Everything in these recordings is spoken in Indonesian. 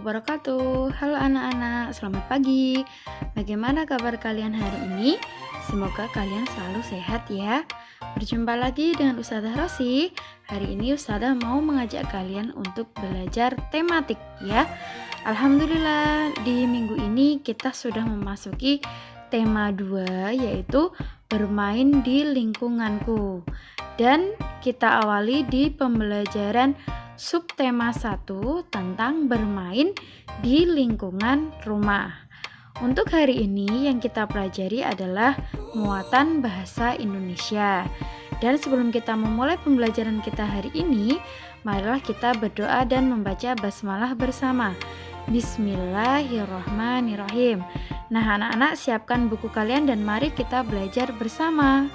wabarakatuh. Halo anak-anak, selamat pagi. Bagaimana kabar kalian hari ini? Semoga kalian selalu sehat ya. Berjumpa lagi dengan Ustazah Rosi. Hari ini Ustazah mau mengajak kalian untuk belajar tematik ya. Alhamdulillah di minggu ini kita sudah memasuki tema 2, yaitu bermain di lingkunganku. Dan kita awali di pembelajaran subtema 1 tentang bermain di lingkungan rumah. Untuk hari ini yang kita pelajari adalah muatan bahasa Indonesia. Dan sebelum kita memulai pembelajaran kita hari ini, marilah kita berdoa dan membaca basmalah bersama. Bismillahirrahmanirrahim. Nah, anak-anak siapkan buku kalian dan mari kita belajar bersama.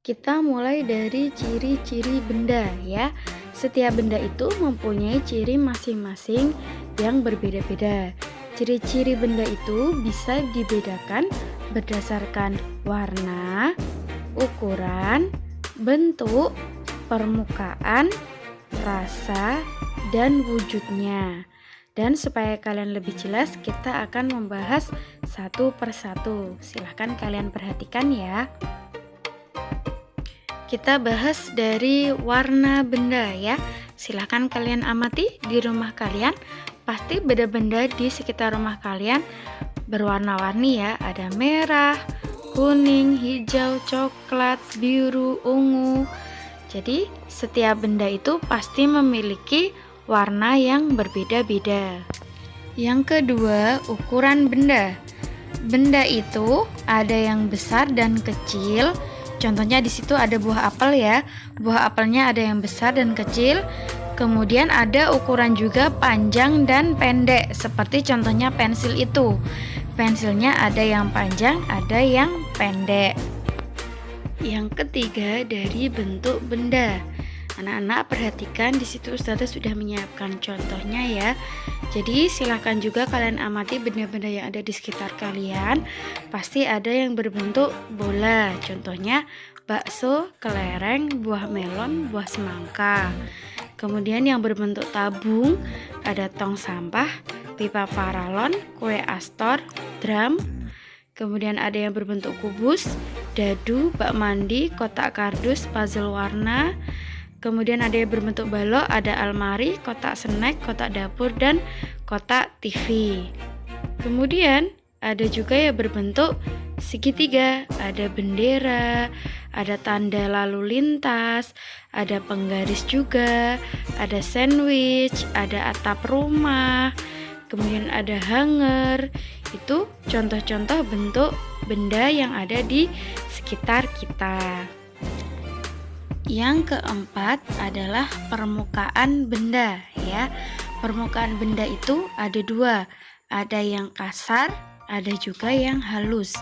Kita mulai dari ciri-ciri benda ya. Setiap benda itu mempunyai ciri masing-masing yang berbeda-beda. Ciri-ciri benda itu bisa dibedakan berdasarkan warna, ukuran, bentuk, permukaan, rasa, dan wujudnya. Dan supaya kalian lebih jelas, kita akan membahas satu persatu. Silahkan kalian perhatikan ya. Kita bahas dari warna benda ya. Silahkan kalian amati di rumah kalian. Pasti benda-benda di sekitar rumah kalian berwarna-warni ya. Ada merah, kuning, hijau, coklat, biru, ungu. Jadi setiap benda itu pasti memiliki warna yang berbeda-beda. Yang kedua, ukuran benda. Benda itu ada yang besar dan kecil. Contohnya di situ ada buah apel ya. Buah apelnya ada yang besar dan kecil. Kemudian ada ukuran juga panjang dan pendek. Seperti contohnya pensil itu. Pensilnya ada yang panjang, ada yang pendek. Yang ketiga dari bentuk benda. Anak-anak perhatikan di situ Ustazah sudah menyiapkan contohnya ya. Jadi silakan juga kalian amati benda-benda yang ada di sekitar kalian. Pasti ada yang berbentuk bola. Contohnya bakso, kelereng, buah melon, buah semangka. Kemudian yang berbentuk tabung ada tong sampah, pipa paralon, kue astor, drum. Kemudian ada yang berbentuk kubus, dadu, bak mandi, kotak kardus, puzzle warna. Kemudian ada yang berbentuk balok, ada almari, kotak snack, kotak dapur, dan kotak TV. Kemudian ada juga yang berbentuk segitiga, ada bendera, ada tanda lalu lintas, ada penggaris juga, ada sandwich, ada atap rumah, kemudian ada hanger. Itu contoh-contoh bentuk benda yang ada di sekitar kita. Yang keempat adalah permukaan benda ya. Permukaan benda itu ada dua, ada yang kasar, ada juga yang halus.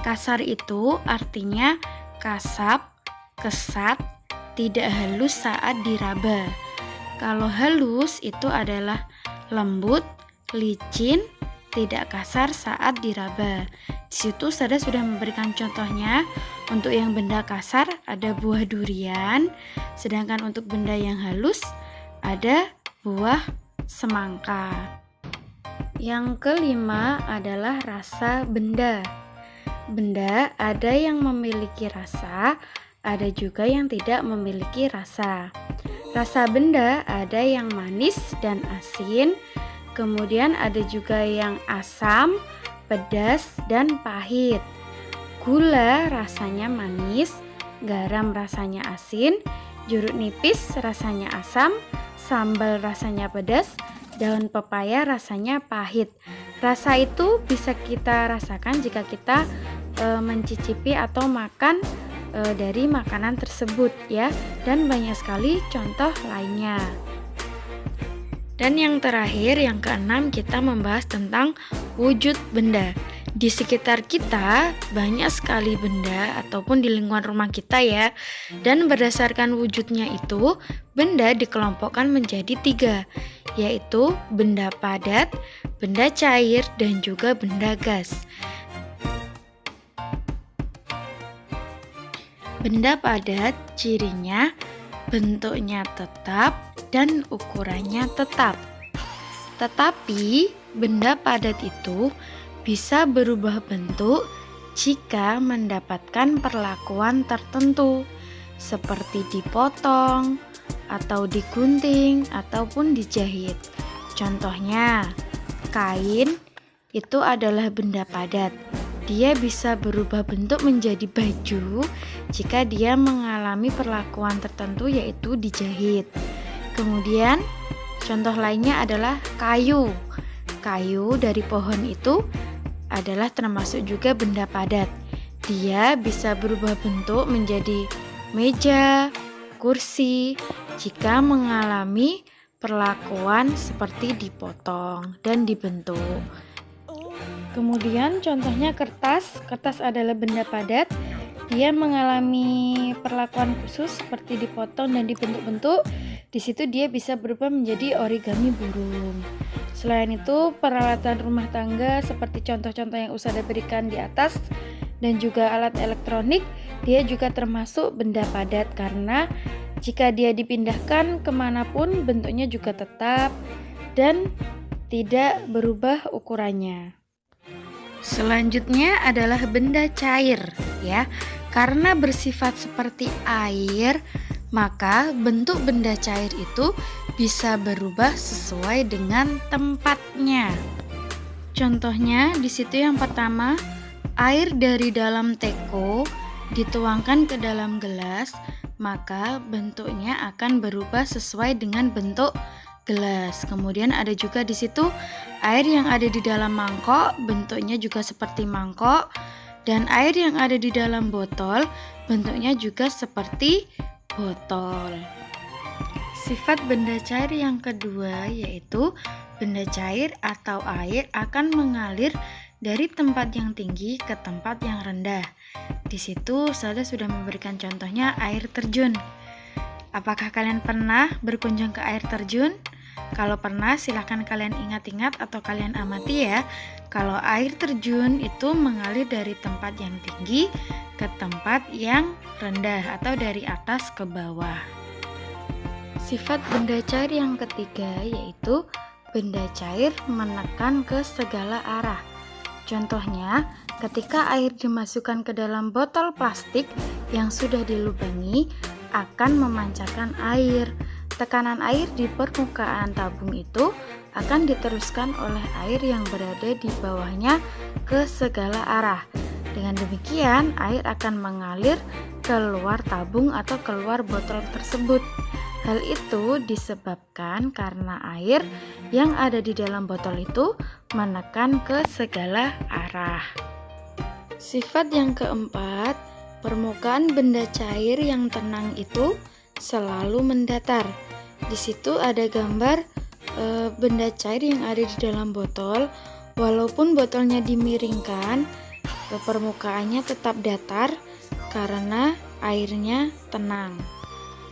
Kasar itu artinya kasap, kesat, tidak halus saat diraba. Kalau halus itu adalah lembut, licin, tidak kasar saat diraba. Di situ saya sudah memberikan contohnya. Untuk yang benda kasar ada buah durian, sedangkan untuk benda yang halus ada buah semangka. Yang kelima adalah rasa benda. Benda ada yang memiliki rasa, ada juga yang tidak memiliki rasa. Rasa benda ada yang manis dan asin, kemudian ada juga yang asam, pedas, dan pahit. Gula rasanya manis, garam rasanya asin, jeruk nipis rasanya asam, sambal rasanya pedas, daun pepaya rasanya pahit. Rasa itu bisa kita rasakan jika kita mencicipi atau makan dari makanan tersebut ya, dan banyak sekali contoh lainnya. Dan yang terakhir, yang keenam, kita membahas tentang wujud benda. Di sekitar kita banyak sekali benda ataupun di lingkungan rumah kita ya. Dan berdasarkan wujudnya itu, benda dikelompokkan menjadi 3, yaitu benda padat, benda cair, dan juga benda gas. Benda padat cirinya bentuknya tetap dan ukurannya tetap. Tetapi benda padat itu bisa berubah bentuk jika mendapatkan perlakuan tertentu, seperti dipotong, atau digunting, ataupun dijahit. Contohnya, kain itu adalah benda padat. Dia bisa berubah bentuk menjadi baju jika dia mengalami perlakuan tertentu, yaitu dijahit. Kemudian, contoh lainnya adalah kayu. Kayu dari pohon itu adalah termasuk juga benda padat. Dia bisa berubah bentuk menjadi meja, kursi jika mengalami perlakuan seperti dipotong dan dibentuk. Kemudian contohnya kertas. Kertas adalah benda padat. Dia mengalami perlakuan khusus seperti dipotong dan dibentuk-bentuk. Di situ dia bisa berubah menjadi origami burung. Selain itu, peralatan rumah tangga seperti contoh-contoh yang sudah diberikan di atas dan juga alat elektronik, dia juga termasuk benda padat karena jika dia dipindahkan kemanapun bentuknya juga tetap dan tidak berubah ukurannya. Selanjutnya adalah benda cair, ya. Karena bersifat seperti air, maka bentuk benda cair itu bisa berubah sesuai dengan tempatnya. Contohnya di situ yang pertama, air dari dalam teko dituangkan ke dalam gelas, maka bentuknya akan berubah sesuai dengan bentuk gelas. Kemudian ada juga di situ air yang ada di dalam mangkok, bentuknya juga seperti mangkok, dan air yang ada di dalam botol bentuknya juga seperti botol. Sifat benda cair yang kedua yaitu benda cair atau air akan mengalir dari tempat yang tinggi ke tempat yang rendah. Di situ saya sudah memberikan contohnya air terjun. Apakah kalian pernah berkunjung ke air terjun? Kalau pernah, silahkan kalian ingat-ingat atau kalian amati ya. Kalau air terjun itu mengalir dari tempat yang tinggi ke tempat yang rendah atau dari atas ke bawah. Sifat benda cair yang ketiga yaitu benda cair menekan ke segala arah. Contohnya, ketika air dimasukkan ke dalam botol plastik yang sudah dilubangi, akan memancarkan air. Tekanan air di permukaan tabung itu akan diteruskan oleh air yang berada di bawahnya ke segala arah. Dengan demikian, air akan mengalir keluar tabung atau keluar botol tersebut. Hal itu disebabkan karena air yang ada di dalam botol itu menekan ke segala arah. Sifat yang keempat, permukaan benda cair yang tenang itu selalu mendatar. Di situ ada gambar benda cair yang ada di dalam botol. Walaupun botolnya dimiringkan, permukaannya tetap datar karena airnya tenang.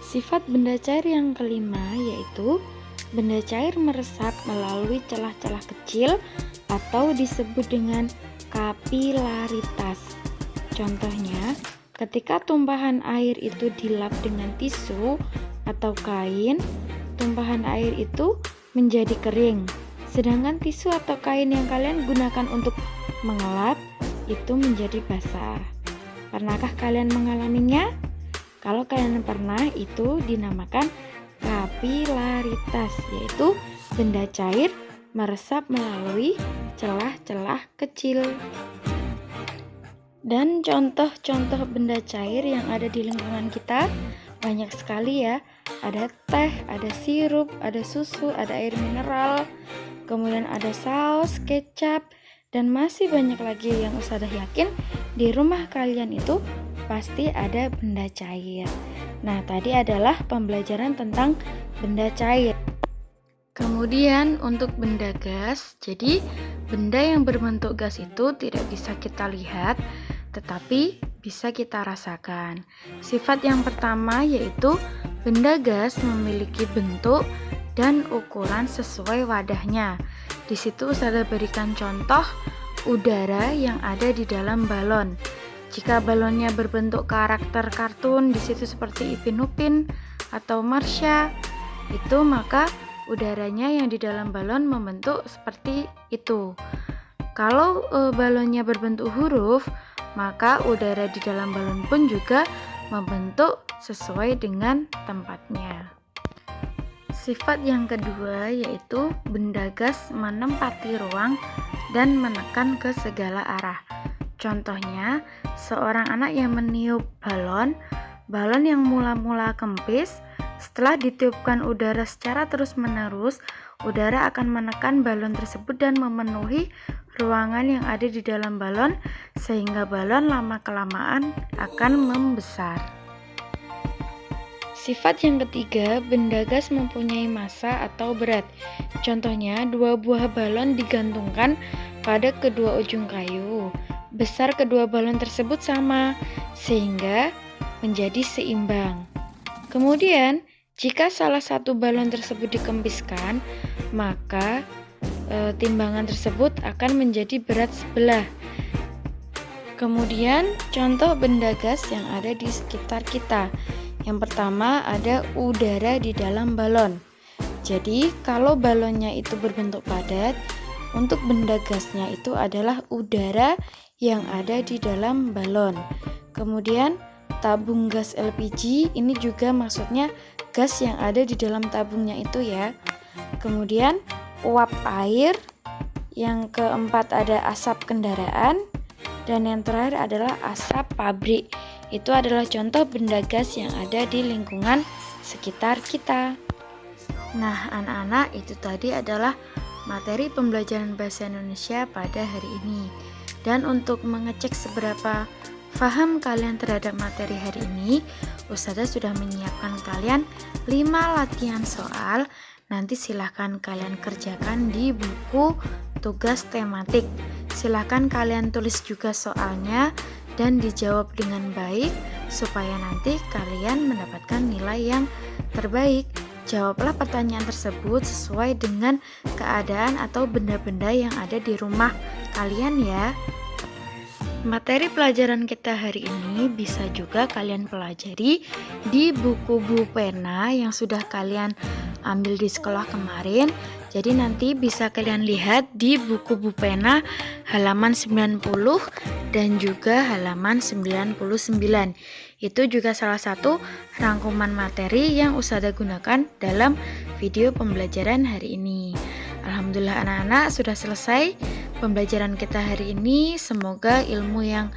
Sifat benda cair yang kelima yaitu benda cair meresap melalui celah-celah kecil atau disebut dengan kapilaritas. Contohnya, ketika tumpahan air itu dilap dengan tisu atau kain, tumpahan air itu menjadi kering. Sedangkan tisu atau kain yang kalian gunakan untuk mengelap itu menjadi basah. Pernahkah kalian mengalaminya? Kalau kalian pernah, itu dinamakan kapilaritas, yaitu benda cair meresap melalui celah-celah kecil. Dan contoh-contoh benda cair yang ada di lingkungan kita banyak sekali ya. Ada teh, ada sirup, ada susu, ada air mineral, kemudian ada saus, kecap, dan masih banyak lagi yang Ustazah yakin di rumah kalian itu pasti ada benda cair. Nah, tadi adalah pembelajaran tentang benda cair. Kemudian untuk benda gas, jadi benda yang berbentuk gas itu tidak bisa kita lihat, tetapi bisa kita rasakan. Sifat yang pertama yaitu benda gas memiliki bentuk dan ukuran sesuai wadahnya. Di situ saya berikan contoh udara yang ada di dalam balon. Jika balonnya berbentuk karakter kartun, di situ seperti Ipin Upin atau Marsha. Itu maka udaranya yang di dalam balon membentuk seperti itu. Kalau balonnya berbentuk huruf, maka udara di dalam balon pun juga membentuk sesuai dengan tempatnya. Sifat yang kedua yaitu benda gas menempati ruang dan menekan ke segala arah. Contohnya, seorang anak yang meniup balon yang mula-mula kempis, setelah ditiupkan udara secara terus-menerus, udara akan menekan balon tersebut dan memenuhi ruangan yang ada di dalam balon, sehingga balon lama-kelamaan akan membesar. Sifat yang ketiga, benda gas mempunyai massa atau berat. Contohnya, 2 buah balon digantungkan pada kedua ujung kayu. Besar kedua balon tersebut sama, sehingga menjadi seimbang. Kemudian, jika salah satu balon tersebut dikempiskan, maka timbangan tersebut akan menjadi berat sebelah. Kemudian, contoh benda gas yang ada di sekitar kita. Yang pertama ada udara di dalam balon. Jadi kalau balonnya itu berbentuk padat, untuk benda gasnya itu adalah udara yang ada di dalam balon. Kemudian tabung gas LPG, ini juga maksudnya gas yang ada di dalam tabungnya itu ya. Kemudian uap air, yang keempat ada asap kendaraan, dan yang terakhir adalah asap pabrik. Itu adalah contoh benda gas yang ada di lingkungan sekitar kita. Nah, anak-anak, itu tadi adalah materi pembelajaran bahasa Indonesia pada hari ini. Dan untuk mengecek seberapa paham kalian terhadap materi hari ini, Ustazah sudah menyiapkan kalian 5 latihan soal. Nanti silahkan kalian kerjakan di buku tugas tematik. Silahkan kalian tulis juga soalnya dan dijawab dengan baik supaya nanti kalian mendapatkan nilai yang terbaik. Jawablah pertanyaan tersebut sesuai dengan keadaan atau benda-benda yang ada di rumah kalian ya. Materi pelajaran kita hari ini bisa juga kalian pelajari di buku pena yang sudah kalian ambil di sekolah kemarin. Jadi nanti bisa kalian lihat di buku pena halaman 90 dan juga halaman 99. Itu juga salah satu rangkuman materi yang Ustazah gunakan dalam video pembelajaran hari ini. Alhamdulillah anak-anak sudah selesai pembelajaran kita hari ini. Semoga ilmu yang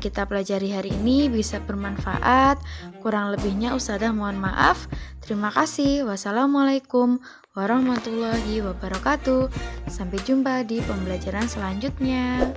kita pelajari hari ini bisa bermanfaat. Kurang lebihnya Ustazah mohon maaf. Terima kasih. Wassalamualaikum warahmatullahi wabarakatuh. Sampai jumpa di pembelajaran selanjutnya.